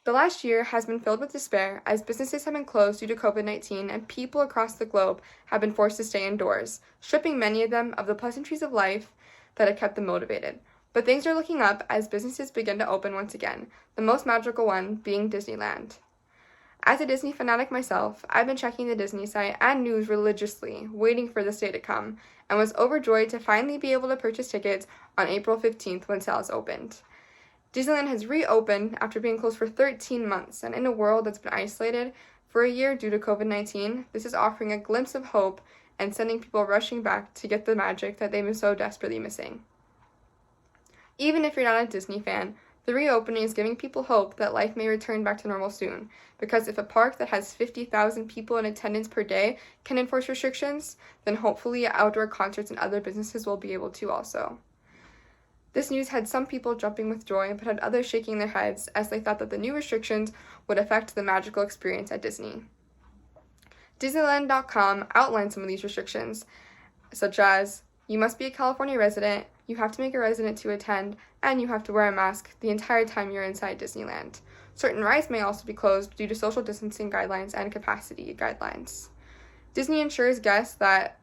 The last year has been filled with despair as businesses have been closed due to COVID-19 and people across the globe have been forced to stay indoors, stripping many of them of the pleasantries of life that have kept them motivated. But things are looking up as businesses begin to open once again, the most magical one being Disneyland. As a Disney fanatic myself, I've been checking the Disney site and news religiously, waiting for this day to come, and was overjoyed to finally be able to purchase tickets on April 15th when sales opened. Disneyland has reopened after being closed for 13 months, and in a world that's been isolated for a year due to COVID-19, this is offering a glimpse of hope and sending people rushing back to get the magic that they've been so desperately missing. Even if you're not a Disney fan, the reopening is giving people hope that life may return back to normal soon, because if a park that has 50,000 people in attendance per day can enforce restrictions, then hopefully outdoor concerts and other businesses will be able to also. This news had some people jumping with joy, but had others shaking their heads as they thought that the new restrictions would affect the magical experience at Disney. Disneyland.com outlined some of these restrictions, such as you must be a California resident, you have to make a resident to attend, and you have to wear a mask the entire time you're inside Disneyland. Certain rides may also be closed due to social distancing guidelines and capacity guidelines. Disney ensures guests that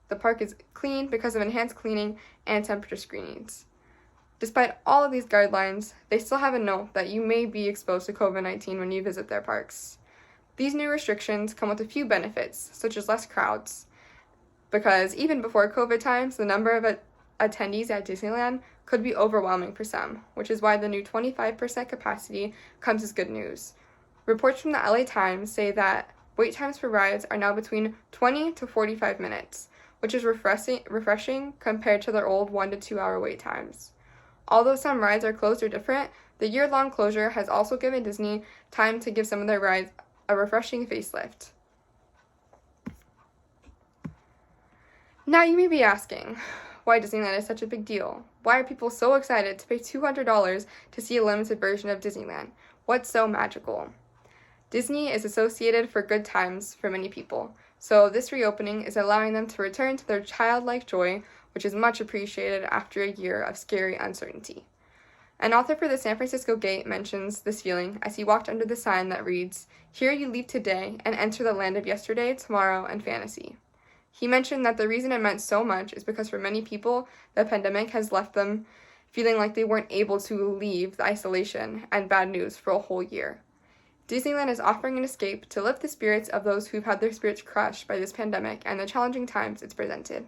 the park is clean because of enhanced cleaning and temperature screenings. Despite all of these guidelines, they still have a note that you may be exposed to COVID-19 when you visit their parks. These new restrictions come with a few benefits, such as less crowds, because even before COVID times, the number of attendees at Disneyland could be overwhelming for some, which is why the new 25% capacity comes as good news. Reports from the LA Times say that wait times for rides are now between 20 to 45 minutes, which is refreshing compared to their old 1 to 2 hour wait times. Although some rides are closed or different, the year-long closure has also given Disney time to give some of their rides a refreshing facelift. Now you may be asking, why Disneyland is such a big deal? Why are people so excited to pay $200 to see a limited version of Disneyland? What's so magical? Disney is associated for good times for many people, so this reopening is allowing them to return to their childlike joy, which is much appreciated after a year of scary uncertainty. An author for the San Francisco Gate mentions this feeling as he walked under the sign that reads, "Here you leave today and enter the land of yesterday, tomorrow, and fantasy." He mentioned that the reason it meant so much is because for many people, the pandemic has left them feeling like they weren't able to leave the isolation and bad news for a whole year. Disneyland is offering an escape to lift the spirits of those who've had their spirits crushed by this pandemic and the challenging times it's presented.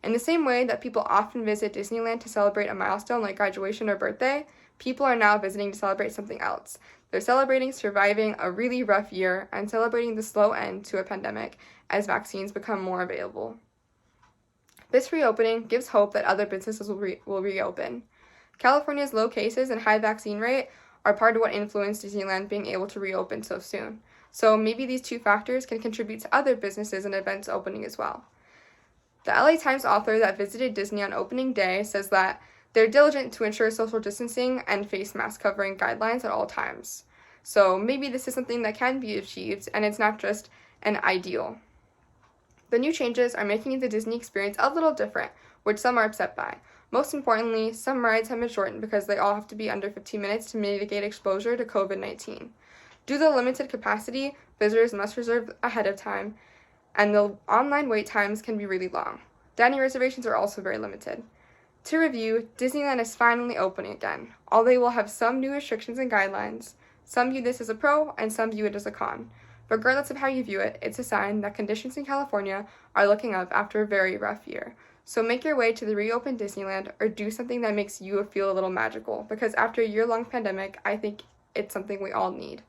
In the same way that people often visit Disneyland to celebrate a milestone like graduation or birthday, people are now visiting to celebrate something else. They're celebrating surviving a really rough year and celebrating the slow end to a pandemic as vaccines become more available. This reopening gives hope that other businesses will reopen. California's low cases and high vaccine rate are part of what influenced Disneyland being able to reopen so soon. So maybe these two factors can contribute to other businesses and events opening as well. The LA Times author that visited Disney on opening day says that they're diligent to ensure social distancing and face mask covering guidelines at all times. So maybe this is something that can be achieved and it's not just an ideal. The new changes are making the Disney experience a little different, which some are upset by. Most importantly, some rides have been shortened because they all have to be under 15 minutes to mitigate exposure to COVID-19. Due to the limited capacity, visitors must reserve ahead of time, and the online wait times can be really long. Dining reservations are also very limited. To review, Disneyland is finally opening again, although they will have some new restrictions and guidelines. Some view this as a pro, and some view it as a con. Regardless of how you view it, it's a sign that conditions in California are looking up after a very rough year. So make your way to the reopened Disneyland or do something that makes you feel a little magical, because after a year-long pandemic, I think it's something we all need.